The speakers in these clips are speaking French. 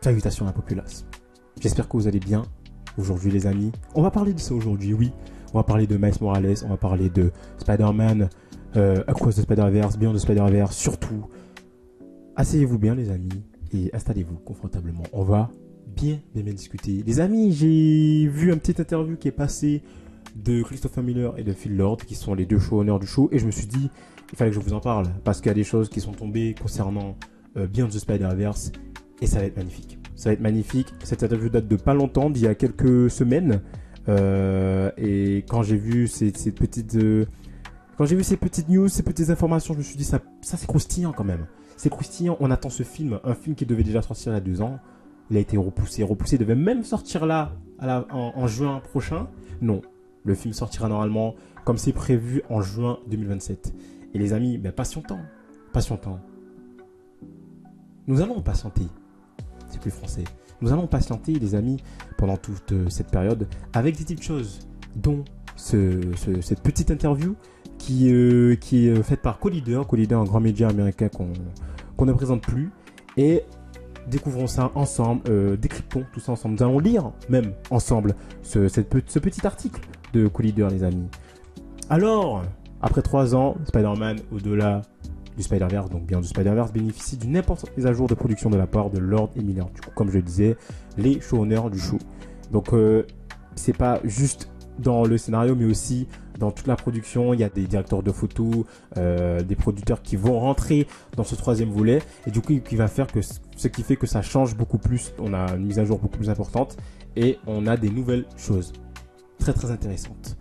Salutations à la populace. J'espère que vous allez bien aujourd'hui les amis. On va parler de ça aujourd'hui, oui. On va parler de Miles Morales, on va parler de Spider-Man, Across the Spider-Verse, Beyond the Spider-Verse, surtout. Asseyez-vous bien les amis et installez-vous confortablement. On va bien discuter. Les amis, j'ai vu une petite interview qui est passée de Christopher Miller et de Phil Lord, qui sont les deux showrunners du show, et je me suis dit, il fallait que je vous en parle, parce qu'il y a des choses qui sont tombées concernant Beyond the Spider-Verse, et ça va être magnifique. Ça va être magnifique. Cette interview date de pas longtemps, d'il y a quelques semaines, et quand j'ai vu ces petites news, ces petites informations, je me suis dit, ça c'est croustillant quand même. C'est croustillant, on attend ce film, un film qui devait déjà sortir il y a 2 ans, il a été repoussé, il devait même sortir là, en juin prochain. Non, le film sortira normalement, comme c'est prévu, en juin 2027. Et les amis, patientons. Nous allons patienter. C'est plus français. Nous allons patienter, les amis, pendant toute cette période, avec des petites choses, dont cette petite interview qui est faite par Collider, un grand média américain qu'on ne présente plus. Et découvrons ça ensemble, décryptons tout ça ensemble. Nous allons lire même ensemble ce petit article de Collider, les amis. Alors, après 3 ans, Spider-Man au-delà du Spider-Verse, donc Beyond the Spider-Verse, bénéficie d'une importante mise à jour de production de la part de Lord et Miller. Du coup, comme je le disais, les showrunners du show. Donc, c'est pas juste dans le scénario, mais aussi dans toute la production. Il y a des directeurs de photos, des producteurs qui vont rentrer dans ce 3e volet, et du coup, ce qui fait que ça change beaucoup plus. On a une mise à jour beaucoup plus importante, et on a des nouvelles choses très très intéressantes.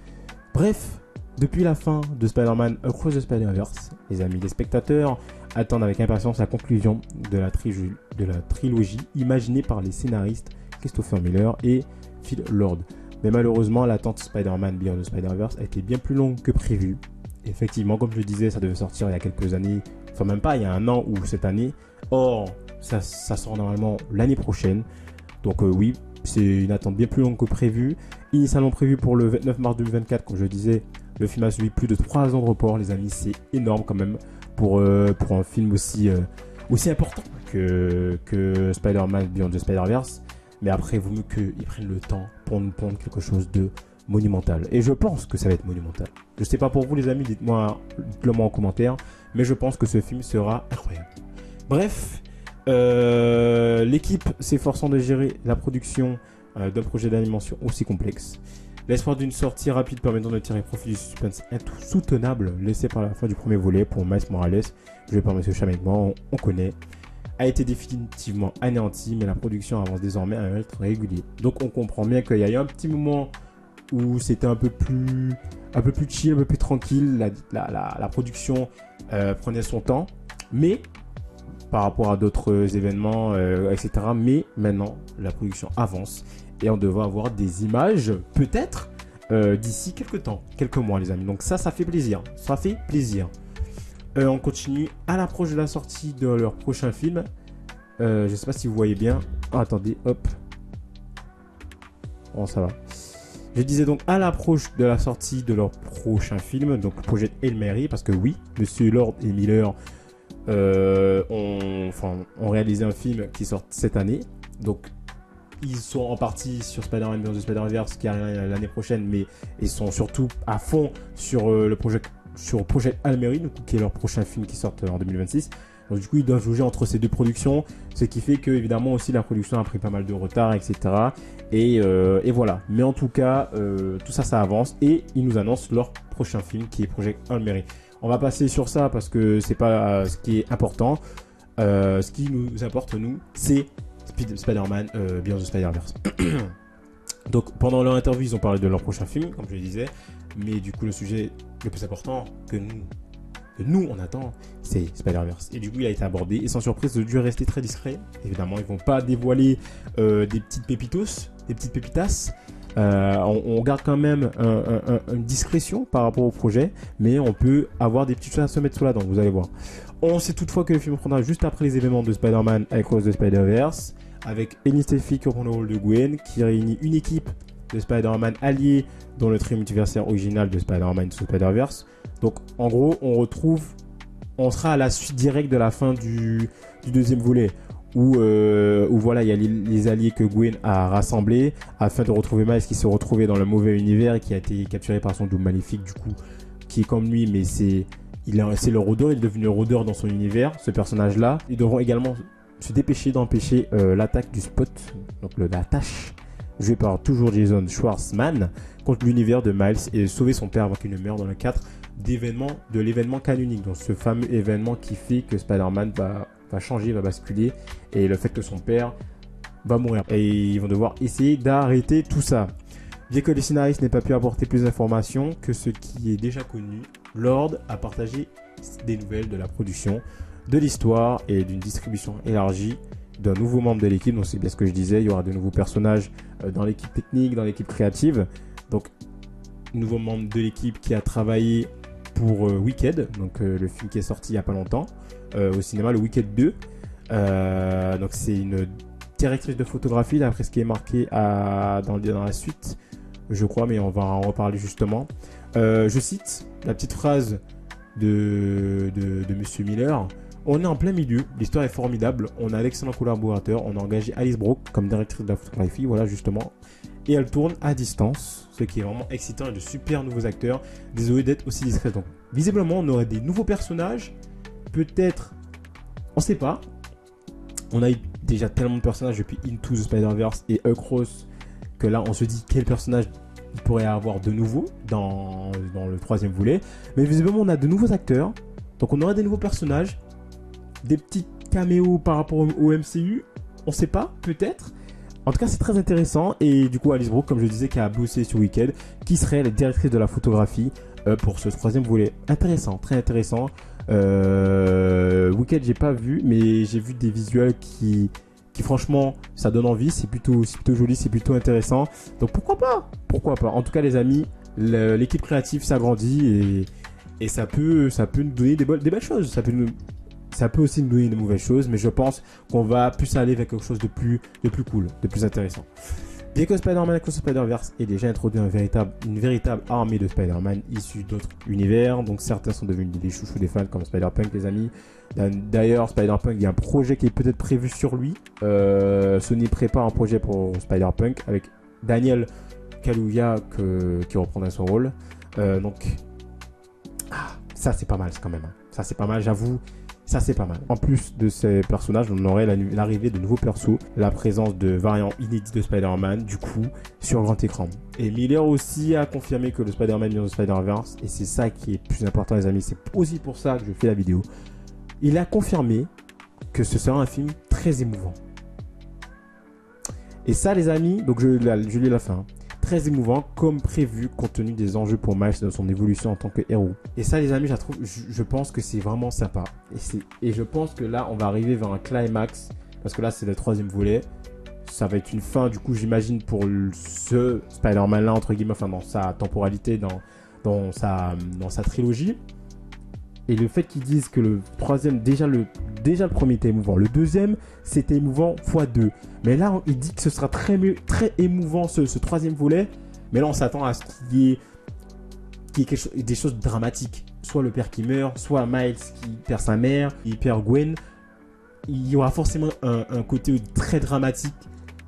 Bref. Depuis la fin de Spider-Man Across the Spider-Verse, les amis, les spectateurs attendent avec impatience la conclusion de la trilogie imaginée par les scénaristes Christopher Miller et Phil Lord. Mais malheureusement, l'attente Spider-Man Beyond the Spider-Verse a été bien plus longue que prévu. Effectivement, comme je le disais, ça devait sortir il y a quelques années, enfin même pas, il y a 1 an ou cette année. Or, ça sort normalement l'année prochaine. Donc oui, c'est une attente bien plus longue que prévu. Initialement prévu pour le 29 mars 2024, comme je le disais. Le film a subi plus de 3 ans de report, les amis, c'est énorme quand même pour un film aussi important que Spider-Man Beyond the Spider-Verse. Mais après, il vaut mieux qu'ils prennent le temps pour nous pondre quelque chose de monumental. Et je pense que ça va être monumental. Je sais pas pour vous les amis, dites-le-moi en commentaire, mais je pense que ce film sera incroyable. Bref, l'équipe s'efforçant de gérer la production d'un projet d'animation aussi complexe. L'espoir d'une sortie rapide permettant de tirer profit du suspense insoutenable laissé par la fin du premier volet pour Miles Morales, joué par Monsieur Chamaikman, on connaît, a été définitivement anéanti, mais la production avance désormais à un rythme régulier. Donc on comprend bien qu'il y a eu un petit moment où c'était un peu plus chill, un peu plus tranquille, la production prenait son temps, mais par rapport à d'autres événements, etc. Mais maintenant, la production avance. Et on devrait avoir des images, peut-être, d'ici quelques mois, les amis. Donc ça fait plaisir. Ça fait plaisir. On continue à l'approche de la sortie de leur prochain film. Je ne sais pas si vous voyez bien. Oh, attendez, hop. Bon, ça va. Je disais donc à l'approche de la sortie de leur prochain film, donc le projet Hail Mary, parce que oui, Monsieur Lord et Miller ont réalisé un film qui sort cette année. Donc, ils sont en partie sur Spider-Man Beyond the Spider-Verse qui arrive l'année prochaine, mais ils sont surtout à fond sur le projet Hail Mary, qui est leur prochain film qui sort en 2026. Donc du coup, ils doivent juger entre ces 2 productions, ce qui fait que évidemment aussi la production a pris pas mal de retard, etc. Et voilà. Mais en tout cas, tout ça avance et ils nous annoncent leur prochain film qui est Project Hail Mary. On va passer sur ça parce que c'est pas ce qui est important. Ce qui nous importe nous, c'est Spider-Man Beyond the Spider-Verse. Donc pendant leur interview, ils ont parlé de leur prochain film, comme je le disais, mais du coup le sujet le plus important que nous on attend, c'est Spider-Verse. Et du coup il a été abordé et sans surprise, le duo est resté très discret. Évidemment, ils vont pas dévoiler des petites pépitas. On garde quand même une discrétion par rapport au projet, mais on peut avoir des petites choses à se mettre sous la dent, vous allez voir. On sait toutefois que le film prendra juste après les événements de Spider-Man Across the Spider-Verse, avec Ellie Steffy qui reprend le rôle de Gwen, qui réunit une équipe de Spider-Man alliés dans le trio multiversaire original de Spider-Man sous Spider-Verse. Donc en gros, on sera à la suite directe de la fin du 2e volet. où voilà, il y a les alliés que Gwen a rassemblés afin de retrouver Miles qui s'est retrouvé dans le mauvais univers et qui a été capturé par son double maléfique, du coup, qui est comme lui, mais c'est le rôdeur, il est devenu le rôdeur dans son univers, ce personnage-là. Ils devront également se dépêcher d'empêcher l'attaque du Spot, donc la tâche, jouée par toujours Jason Schwartzman, contre l'univers de Miles et sauver son père avant qu'il ne meure dans le cadre de l'événement canonique, donc ce fameux événement qui fait que Spider-Man va changer, va basculer, et le fait que son père va mourir. Et ils vont devoir essayer d'arrêter tout ça. Bien que les scénaristes n'aient pas pu apporter plus d'informations que ce qui est déjà connu, Lord a partagé des nouvelles de la production, de l'histoire et d'une distribution élargie d'un nouveau membre de l'équipe. Donc c'est bien ce que je disais, il y aura de nouveaux personnages dans l'équipe technique, dans l'équipe créative. Donc, nouveau membre de l'équipe qui a travaillé pour Wicked, donc le film qui est sorti il n'y a pas longtemps au cinéma, le Wicked 2. Donc c'est une directrice de photographie d'après ce qui est marqué dans la suite, je crois, mais on va en reparler justement. Je cite la petite phrase de Monsieur Miller. On est en plein milieu, l'histoire est formidable, on a d'excellents collaborateurs, on a engagé Alice Brooke comme directrice de la photographie, voilà justement, et elle tourne à distance, ce qui est vraiment excitant, et de super nouveaux acteurs. Désolé d'être aussi discret. Donc visiblement on aurait des nouveaux personnages, peut-être, on sait pas. On a eu déjà tellement de personnages depuis Into the Spider-Verse et Across que là on se dit quel personnage il pourrait y avoir de nouveau dans le troisième volet. Mais visiblement on a de nouveaux acteurs, donc on aura des nouveaux personnages, des petits caméos par rapport au MCU, on sait pas, peut-être. En tout cas, c'est très intéressant. Et du coup, Alice Brooke, comme je disais, qui a bossé sur Wicked, qui serait la directrice de la photographie pour ce troisième volet. Intéressant, très intéressant. Wicked, j'ai pas vu, mais j'ai vu des visuels qui franchement, ça donne envie. C'est plutôt joli, c'est plutôt intéressant. Donc pourquoi pas? Pourquoi pas? En tout cas, les amis, l'équipe créative s'agrandit et ça peut nous donner des belles choses. Ça peut aussi nous donner de mauvaises choses, mais je pense qu'on va plus aller vers quelque chose de plus cool, de plus intéressant. Bien que Spider-Man Across the Spider-Verse ait déjà introduit une véritable armée de Spider-Man issus d'autres univers, donc certains sont devenus des chouchous des fans comme Spider-Punk, les amis. D'ailleurs, Spider-Punk, il y a un projet qui est peut-être prévu sur lui. Sony prépare un projet pour Spider-Punk avec Daniel Kaluuya qui reprendra son rôle. Donc, ça c'est pas mal quand même. Ça c'est pas mal, j'avoue. Ça c'est pas mal. En plus de ces personnages, on aurait l'arrivée de nouveaux persos, la présence de variants inédits de Spider-Man, du coup, sur grand écran. Et Miller aussi a confirmé que le Spider-Man vient de Spider-Verse, et c'est ça qui est plus important les amis, c'est aussi pour ça que je fais la vidéo. Il a confirmé que ce sera un film très émouvant. Et ça les amis, donc je lis la fin. Très émouvant comme prévu compte tenu des enjeux pour Miles dans son évolution en tant que héros. Et ça les amis, je pense que c'est vraiment sympa. Et je pense que là on va arriver vers un climax parce que là c'est le troisième volet. Ça va être une fin du coup j'imagine pour ce Spider-Man là entre guillemets, enfin dans sa temporalité, dans sa trilogie. Et le fait qu'ils disent que le troisième, déjà le premier était émouvant. Le deuxième, c'était émouvant x2. Mais là, il dit que ce sera très émouvant ce troisième volet. Mais là, on s'attend à ce qu'il y ait des choses dramatiques. Soit le père qui meurt, soit Miles qui perd sa mère, il perd Gwen. Il y aura forcément un côté très dramatique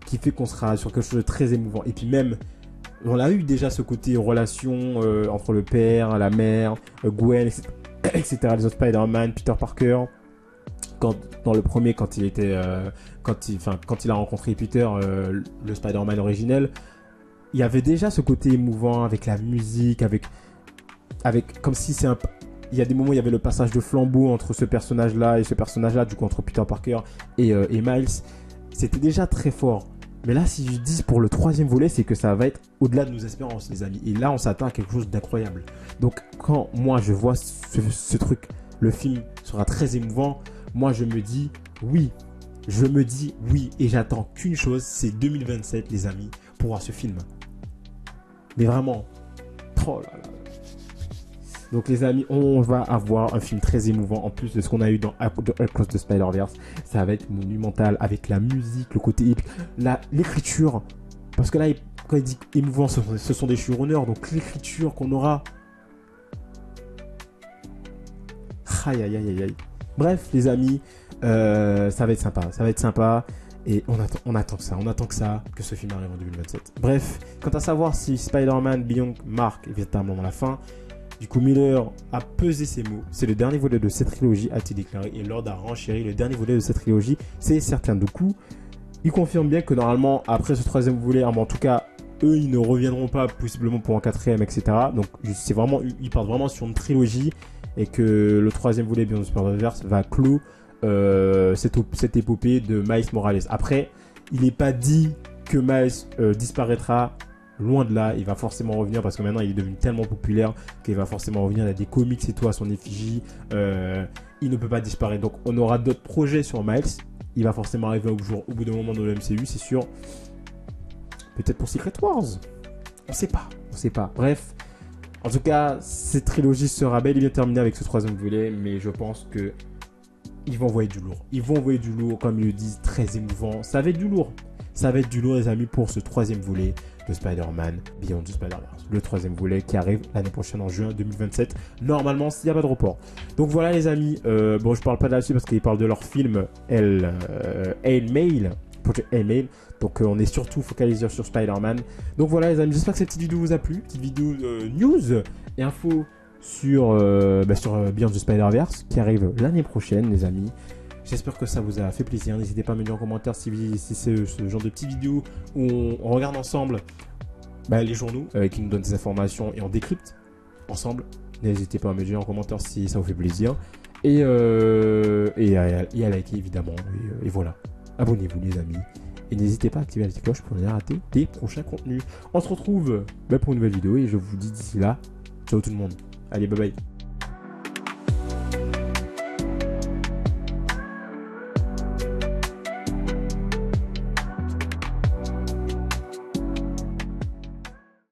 qui fait qu'on sera sur quelque chose de très émouvant. Et puis même, on a eu déjà ce côté relation entre le père, la mère, Gwen, etc. Les autres Spider-Man, Peter Parker. Dans le premier, quand il a rencontré Peter, le Spider-Man originel, il y avait déjà ce côté émouvant avec la musique, avec comme si c'est un... Il y a des moments où il y avait le passage de flambeau entre ce personnage-là et ce personnage-là, du coup entre Peter Parker et Miles. C'était déjà très fort. Mais là, si je dis pour le troisième volet, c'est que ça va être au-delà de nos espérances, les amis. Et là, on s'attend à quelque chose d'incroyable. Donc, quand moi, je vois ce truc, le film sera très émouvant, moi, je me dis oui. Et j'attends qu'une chose, c'est 2027, les amis, pour voir ce film. Mais vraiment, oh là là. Donc les amis, on va avoir un film très émouvant en plus de ce qu'on a eu dans Across the Spider-Verse. Ça va être monumental avec la musique, le côté épique, l'écriture. Parce que là, quand il dit émouvant, ce sont des showrunners. Donc l'écriture qu'on aura. Aïe aïe aïe aïe aïe. Bref, les amis, ça va être sympa. Ça va être sympa. Et on attend que ça, que ce film arrive en 2027. Bref, quant à savoir si Spider-Man Beyond marque véritablement la fin, du coup Miller a pesé ses mots. C'est le dernier volet de cette trilogie, a-t-il déclaré. Et Lord a renchéri, le dernier volet de cette trilogie, c'est certain. Du coup, il confirme bien que normalement, après ce troisième volet, en tout cas, eux, ils ne reviendront pas possiblement pour un quatrième, etc. Donc, c'est vraiment, ils partent vraiment sur une trilogie et que le troisième volet Beyond the Spider-Verse va clore cette épopée de Miles Morales. Après, il n'est pas dit que Miles disparaîtra. Loin de là, il va forcément revenir parce que maintenant il est devenu tellement populaire qu'il va forcément revenir. Il y a des comics et tout à son effigie. Il ne peut pas disparaître. Donc on aura d'autres projets sur Miles. Il va forcément arriver au bout d'un moment dans le MCU, c'est sûr. Peut-être pour Secret Wars. On sait pas. Bref, en tout cas, cette trilogie sera bel et bien terminée avec ce troisième volet, mais je pense que ils vont envoyer du lourd. Comme ils le disent, très émouvant. Ça va être du lourd, les amis, pour ce troisième volet de Spider-Man Beyond the Spider-Verse. Le troisième volet qui arrive l'année prochaine en juin 2027. Normalement, s'il n'y a pas de report. Donc voilà, les amis. Je parle pas de là-dessus parce qu'ils parlent de leur film Mail. Project Mail. Donc on est surtout focalisé sur Spider-Man. Donc voilà, les amis. J'espère que cette petite vidéo vous a plu. Petite vidéo news et info sur Beyond the Spider-Verse qui arrive l'année prochaine, les amis. J'espère que ça vous a fait plaisir. N'hésitez pas à me dire en commentaire si c'est ce genre de petites vidéos où on regarde ensemble les journaux qui nous donnent des informations et on décrypte ensemble. N'hésitez pas à me dire en commentaire si ça vous fait plaisir. Et à liker évidemment. Et voilà. Abonnez-vous, les amis. Et n'hésitez pas à activer la petite cloche pour ne rien rater des prochains contenus. On se retrouve pour une nouvelle vidéo et je vous dis d'ici là, ciao tout le monde. Allez, bye bye.